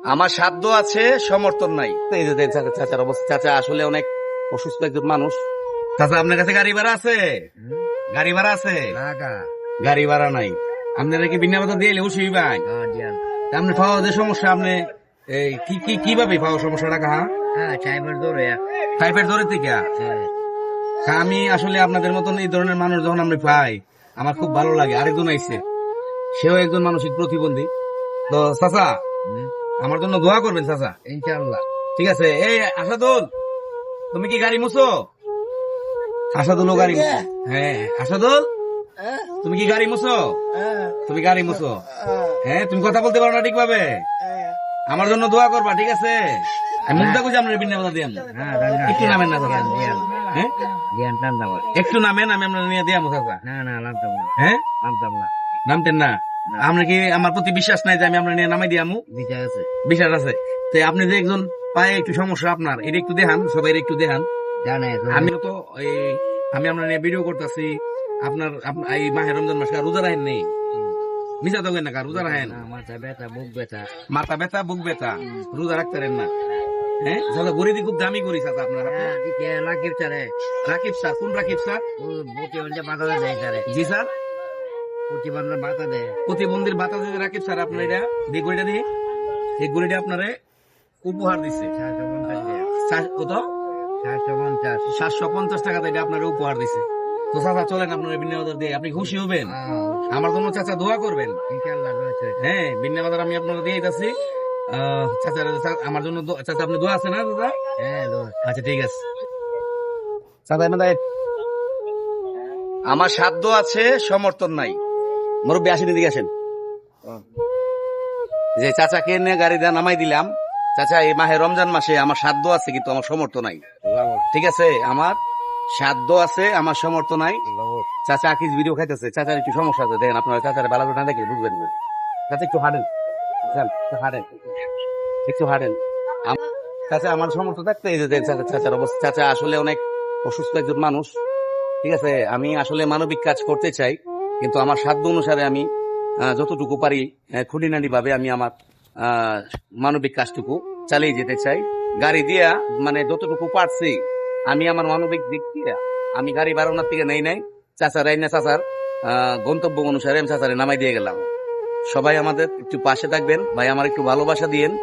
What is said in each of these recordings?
আমার সাধ্য আছে, সমর্থন নাই। এই যে চাচার অবস্থা, চাচা আসলে অনেক অসুস্থ একজন মানুষ। চাচা আপনার কাছে গাড়ি ভাড়া আছে? গাড়ি ভাড়া আছে? গাড়ি ভাড়া নাই। আপনারা কি বিনা ভাড়া দিয়ে লেবু শুই ভাই? আপনি পাওয়া যে সমস্যা, আপনি এই কিভাবে পাওয়া সমস্যাটা? টাইপের ধরে থেকে আমি আসলে আপনাদের মতন এই ধরনের মানুষ যখন আমি পাই আমার খুব ভালো লাগে। আরেকজন আইছে, সেও একজন মানসিক প্রতিবন্ধী। তো চাচা আমার জন্য দোয়া করবেন চাচা, ইনশাআল্লাহ। ঠিক আছে। এই আসাদুল, তুমি কি গাড়ি মুছো? আসাদুলও গাড়ি মুছো? হ্যাঁ আসাদুল, তুমি কি গাড়ি মুছো? তুমি গাড়ি মুছো? হ্যাঁ, তুমি কথা বলতে পারো না ঠিকভাবে? আমার জন্য দোয়া করবা, ঠিক আছে? আমি মুখটা বুঝে আপনার বিনা কথা দিয়ে একটু নামেন না চাচা? হ্যাঁ একটু নামেন, আমি আপনার নিয়ে দিয়ে চাচা। হ্যাঁ নামতেন না? আপনার কি আমার প্রতি বিশ্বাস নাই যে আমি আপনার নিয়ে নামাই দিয়ে আমু? বিশ্বাস আছে। তো আপনি যে একজন পায়ে একটু সমস্যা আপনার, এটা একটু দেখান, সবাই একটু দেখান। আমি তো আমি আপনার নিয়ে ভিডিও করতেছি। আপনার এই মাহে রমজান মাস রোজা রাখেন নেই? মিশা তো না, রোজা রাখেন? মাথা ব্যথা বুক ব্যথা, রোজা রাখতেন না? হ্যাঁ দাদা, গরিদি খুব দামি করি চাচা আপনার। রাকিব স্যার, কোন রাকিব স্যার? জি স্যার, প্রতিবন্ধীর ভাতা দিতে রাকিব স্যার আপনার এটা দিয়ে গড়িটা দিয়ে এই গড়িটা আপনারে উপহার দিচ্ছে। কত? 750 টাকা এটা আপনার উপহার দিছে। তো চাচা চলেন আপনার বিনা বাজার দিয়ে, আপনি খুশি হবেন। আমার জন্য চাচা দোয়া করবেন। হ্যাঁ বিনা বাজার আমি আপনার দিয়ে যাচ্ছি। চাচা আমার জন্য চাচা আপনি দোয়া আছে না দাদা? আচ্ছা ঠিক আছে চাচা। আমার সাধ্য আছে, সমর্থন নাই। মুরব্বী আসেন, দিকে আসেন। যে চাচাকে নিয়ে গাড়ি দিয়ে নামাই দিলাম। চাচা এই মাহে রমজান মাসে আমার সাধ্য আছে কিন্তু আমার সমর্থ নাই। ঠিক আছে, আমার সাধ্য আছে, আমার সমর্থ নাই। চাচা আকিস ভিডিও খাইতেছে, চাচার একটু সমস্যা আছে, দেখেন আপনার চাচার ভালো না দেখে বুঝবেন না। চাচা একটু হাঁটেন, একটু হাঁটেন। চাচা আমার সমর্থ থাকতে এই যে চাচার অবস্থা, চাচা আসলে অনেক অসুস্থ একজন মানুষ। ঠিক আছে, আমি আসলে মানবিক কাজ করতে চাই কিন্তু আমার সাধ্য অনুসারে আমি যতটুকু পারি খুঁটিনাটি ভাবে আমি আমার মানবিক কাজটুকু চালিয়ে যেতে চাই। গাড়ি দিয়া মানে যতটুকু পারছি আমি আমার মানবিক দিক দিয়ে আমি গাড়ি বাড়ানোর থেকে নাই চাচার আইনা চাচার গন্তব্য অনুসারে আমি চাচারে নামাই দিয়ে গেলাম। সবাই আমাদের একটু পাশে থাকবেন ভাই, আমার একটু ভালোবাসা দিয়েন।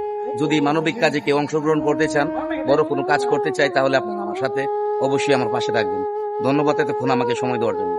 যদি মানবিক কাজে কেউ অংশগ্রহণ করতে চান, বড় কোনো কাজ করতে চাই, তাহলে আপনারা আমার সাথে অবশ্যই আমার পাশে থাকবেন। ধন্যবাদ এতক্ষণ আমাকে সময় দেওয়ার জন্য।